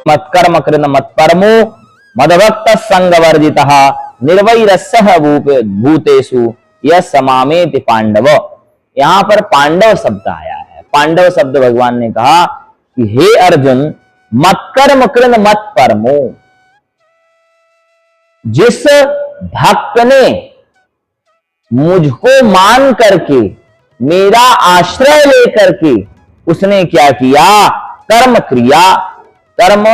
मत्कर्म कृन मत्परमो मदभक्त संगवर्जितः निर्वैरस्यः भूतेषु यः समामेति पांडव। यहाँ पर पांडव शब्द आया है। पांडव शब्द भगवान ने कहा कि हे अर्जुन, मत्कर्म कृन मत्परमो, जिस भक्त ने मुझको मान करके, मेरा आश्रय लेकर के उसने क्या किया, कर्म क्रिया, कर्म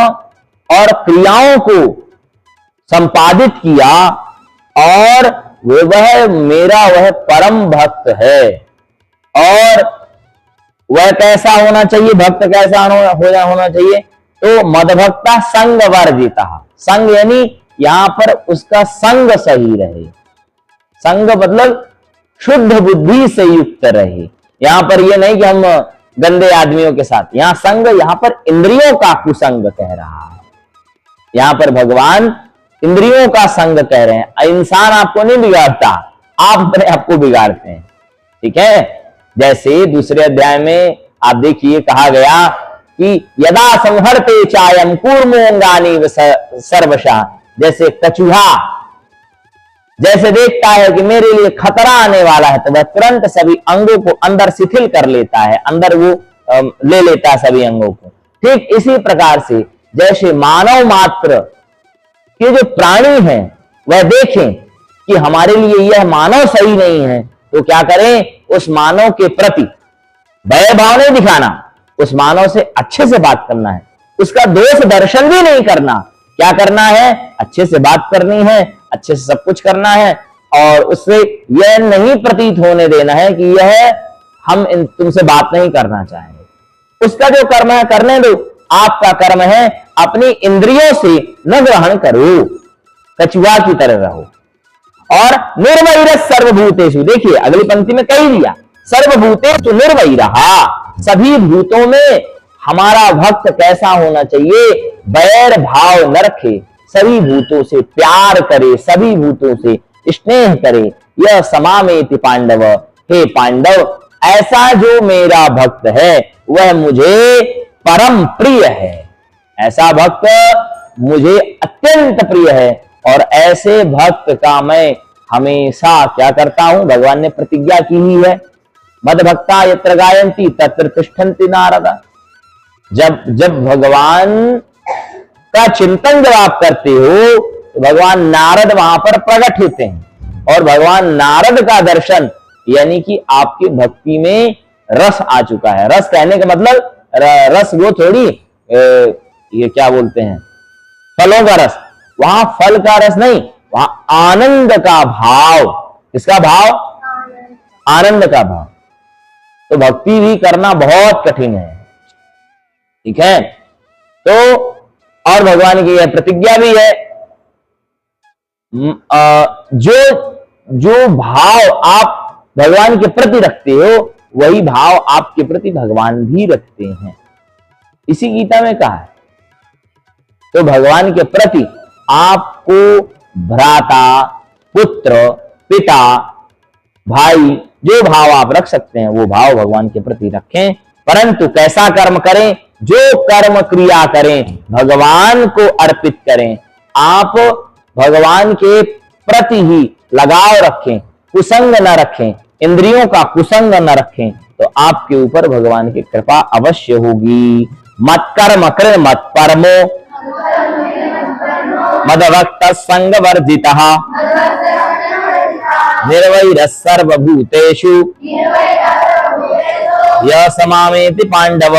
और क्रियाओं को संपादित किया, और वह मेरा वह परम भक्त है। और वह कैसा होना चाहिए, भक्त कैसा होना चाहिए, तो मदभक्ता संग वर्जिता। संग यानी यहां पर उसका संग सही रहे। संग मतलब शुद्ध बुद्धि से युक्त रहे। यहां पर यह नहीं कि हम गंदे आदमियों के साथ, यहां संग, यहां पर इंद्रियों का कुसंग कह रहा है। यहां पर भगवान इंद्रियों का संग कह रहे हैं। इंसान आपको नहीं बिगाड़ता, आप अपने आपको बिगाड़ते हैं। ठीक है, जैसे दूसरे अध्याय में आप देखिए कहा गया कि यदा संहरते चायम कूर्मोंगानी सर्वशा, जैसे कछुआ जैसे देखता है कि मेरे लिए खतरा आने वाला है तो वह तुरंत सभी अंगों को अंदर शिथिल कर लेता है, अंदर वो ले लेता है सभी अंगों को। ठीक इसी प्रकार से जैसे मानव मात्र के जो प्राणी हैं वह देखें कि हमारे लिए यह मानव सही नहीं है, तो क्या करें, उस मानव के प्रति भय भाव नहीं दिखाना, उस मानव से अच्छे से बात करना है, उसका दोष दर्शन भी नहीं करना। क्या करना है, अच्छे से बात करनी है, अच्छे से सब कुछ करना है, और उससे यह नहीं प्रतीत होने देना है कि यह हम तुमसे बात नहीं करना चाहेंगे। उसका जो कर्म है करने दो, आपका कर्म है अपनी इंद्रियों से न ग्रहण करो, कछुआ की तरह रहो। और निर्वैर सर्वभूतेषु, देखिए अगली पंक्ति में कह दिया, सर्वभूतेषु निर्वैरः, सभी भूतों में हमारा भक्त कैसा होना चाहिए, बैर भाव न रखे, सभी भूतों से प्यार करे, सभी भूतों से स्नेह करे। यह समामेति पांडव, हे पांडव, ऐसा जो मेरा भक्त है वह मुझे परम प्रिय है। ऐसा भक्त मुझे अत्यंत प्रिय है, और ऐसे भक्त का मैं हमेशा क्या करता हूं, भगवान ने प्रतिज्ञा की ही है, मद भक्ता यत्र गायन्ति तत्र तिष्ठन्ति नारद। जब भगवान का चिंतन जब आप करते हो तो भगवान नारद वहां पर प्रकट होते हैं, और भगवान नारद का दर्शन यानी कि आपकी भक्ति में रस आ चुका है। रस कहने का मतलब रस वो थोड़ी ये क्या बोलते हैं, फलों का रस, वहां फल का रस नहीं, वहां आनंद का भाव। किसका भाव, आनंद का भाव। तो भक्ति भी करना बहुत कठिन है। ठीक है, तो और भगवान की यह प्रतिज्ञा भी है, जो भाव आप भगवान के प्रति रखते हो वही भाव आपके प्रति भगवान भी रखते हैं। इसी गीता में कहा है। तो भगवान के प्रति आपको भ्राता, पुत्र, पिता, भाई, जो भाव आप रख सकते हैं वो भाव भगवान के प्रति रखें। परंतु कैसा कर्म करें, जो कर्म क्रिया करें भगवान को अर्पित करें। आप भगवान के प्रति ही लगाव रखें, कुसंग न रखें, इंद्रियों का कुसंग न रखें, तो आपके ऊपर भगवान की कृपा अवश्य होगी। मत कर्म कृ मत परमो मदभक्त संग वर्जितः निर्वैरः सर्वभूतेषु यः समामेति पांडव।